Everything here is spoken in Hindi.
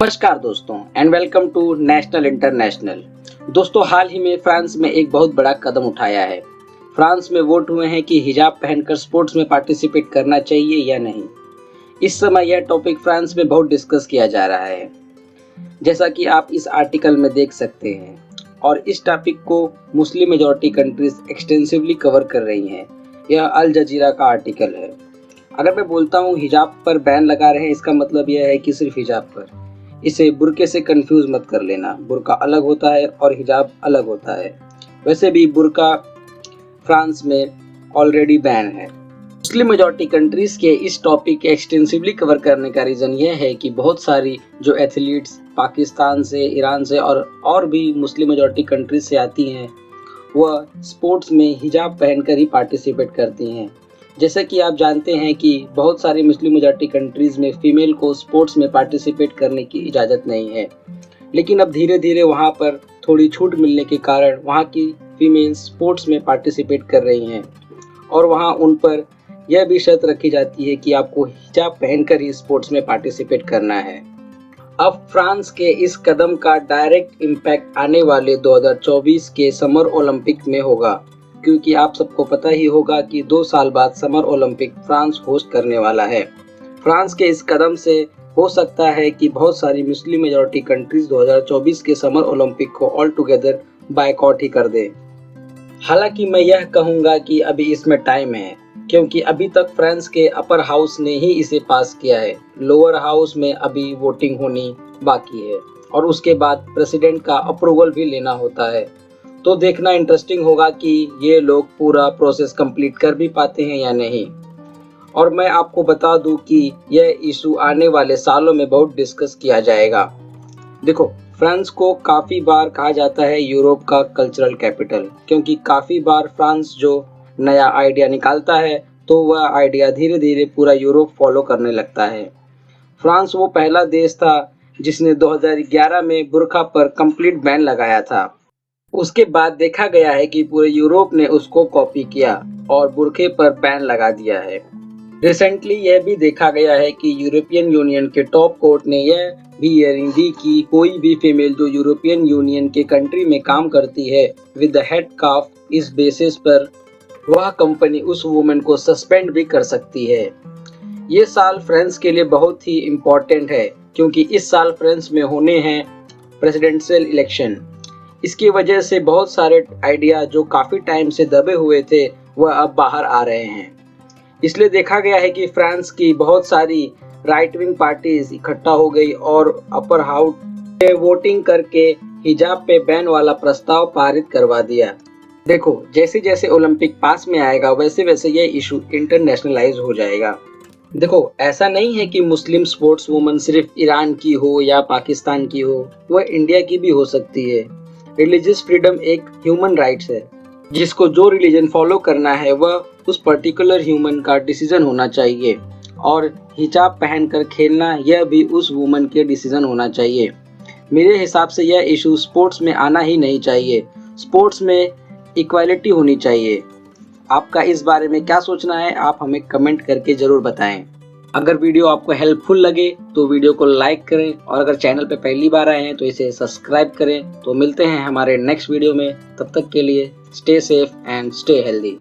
नमस्कार दोस्तों and welcome to national international. दोस्तों, हाल ही में फ्रांस में एक बहुत बड़ा कदम उठाया है। फ्रांस में वोट हुए हैं कि हिजाब पहनकर स्पोर्ट्स में पार्टिसिपेट करना चाहिए या नहीं। इस समय यह टॉपिक फ्रांस में बहुत डिस्कस किया जा रहा है, जैसा कि आप इस आर्टिकल में देख सकते हैं। और इस टॉपिक को Muslim majority countries extensively cover कर रही हैं। यह अल जजीरा का आर्टिकल है। अगर मैं बोलता हूँ हिजाब पर बैन लगा रहे हैं, इसका मतलब यह है कि सिर्फ हिजाब पर। इसे बुर्के से कंफ्यूज मत कर लेना। बुर्का अलग होता है और हिजाब अलग होता है। वैसे भी बुर्का फ्रांस में ऑलरेडी बैन है। मुस्लिम मेजॉरिटी कंट्रीज के इस टॉपिक के एक्सटेंसिवली कवर करने का रीज़न यह है कि बहुत सारी जो एथलीट्स पाकिस्तान से, ईरान से और भी मुस्लिम मेजॉरिटी कंट्रीज से आती हैं, वह स्पोर्ट्स में हिजाब पहनकर ही पार्टिसिपेट करती हैं। जैसा कि आप जानते हैं कि बहुत सारी मुस्लिम मेजॉरिटी कंट्रीज़ में फीमेल को स्पोर्ट्स में पार्टिसिपेट करने की इजाज़त नहीं है, लेकिन अब धीरे धीरे वहाँ पर थोड़ी छूट मिलने के कारण वहाँ की फीमेल स्पोर्ट्स में पार्टिसिपेट कर रही हैं। और वहाँ उन पर यह भी शर्त रखी जाती है कि आपको हिजाब पहनकर ही स्पोर्ट्स में पार्टिसिपेट करना है। अब फ्रांस के इस कदम का डायरेक्ट इम्पैक्ट आने वाले 2024 के समर ओलंपिक में होगा, क्योंकि आप सबको पता ही होगा कि 2 साल बाद समर ओलंपिक फ्रांस होस्ट करने वाला है। फ्रांस के इस कदम से हो सकता है कि बहुत सारी मुस्लिम मेजॉरिटी कंट्रीज 2024 के समर ओलंपिक को ऑल टुगेदर बायकॉट ही कर दें। हालांकि मैं यह कहूँगा कि अभी इसमें टाइम है, क्योंकि अभी तक फ्रांस के अपर हाउस ने ही इसे पास किया है। लोअर हाउस में अभी वोटिंग होनी बाकी है और उसके बाद प्रेसिडेंट का अप्रूवल भी लेना होता है। तो देखना इंटरेस्टिंग होगा कि ये लोग पूरा प्रोसेस कंप्लीट कर भी पाते हैं या नहीं। और मैं आपको बता दूं कि यह इशू आने वाले सालों में बहुत डिस्कस किया जाएगा। देखो, फ्रांस को काफ़ी बार कहा जाता है यूरोप का कल्चरल कैपिटल, क्योंकि काफ़ी बार फ्रांस जो नया आइडिया निकालता है तो वह आइडिया धीरे धीरे पूरा यूरोप फॉलो करने लगता है। फ्रांस वो पहला देश था जिसने 2011 में बुर्का पर कंप्लीट बैन लगाया था। उसके बाद देखा गया है कि पूरे यूरोप ने उसको कॉपी किया और बुर्के पर बैन लगा दिया है। रिसेंटली यह भी देखा गया है कि यूरोपियन यूनियन के टॉप कोर्ट ने यह भी हियरिंग दी कि कोई भी फीमेल जो यूरोपियन यूनियन के कंट्री में काम करती है विद द हेड काफ, इस बेसिस पर वह कंपनी उस वुमेन को सस्पेंड भी कर सकती है। ये साल फ्रांस के लिए बहुत ही इम्पोर्टेंट है, क्योंकि इस साल फ्रांस में होने हैं प्रेसिडेंशियल इलेक्शन। इसकी वजह से बहुत सारे आइडिया जो काफ़ी टाइम से दबे हुए थे वह अब बाहर आ रहे हैं। इसलिए देखा गया है कि फ्रांस की बहुत सारी राइट विंग पार्टीज इकट्ठा हो गई और अपर हाउस में वोटिंग करके हिजाब पे बैन वाला प्रस्ताव पारित करवा दिया। देखो, जैसे जैसे ओलंपिक पास में आएगा वैसे वैसे यह इशू इंटरनेशनलाइज हो जाएगा। देखो, ऐसा नहीं है कि मुस्लिम स्पोर्ट्स वुमन सिर्फ ईरान की हो या पाकिस्तान की हो, वह इंडिया की भी हो सकती है। रिलीजियस फ्रीडम एक ह्यूमन राइट्स है, जिसको जो रिलीजन फॉलो करना है वह उस पर्टिकुलर ह्यूमन का डिसीजन होना चाहिए। और हिजाब पहनकर खेलना यह भी उस वुमन के डिसीजन होना चाहिए। मेरे हिसाब से यह इशू स्पोर्ट्स में आना ही नहीं चाहिए। स्पोर्ट्स में इक्वालिटी होनी चाहिए। आपका इस बारे में क्या सोचना है, आप हमें कमेंट करके ज़रूर बताएं। अगर वीडियो आपको हेल्पफुल लगे तो वीडियो को लाइक करें, और अगर चैनल पे पहली बार आए हैं तो इसे सब्सक्राइब करें। तो मिलते हैं हमारे नेक्स्ट वीडियो में। तब तक के लिए stay safe and stay healthy.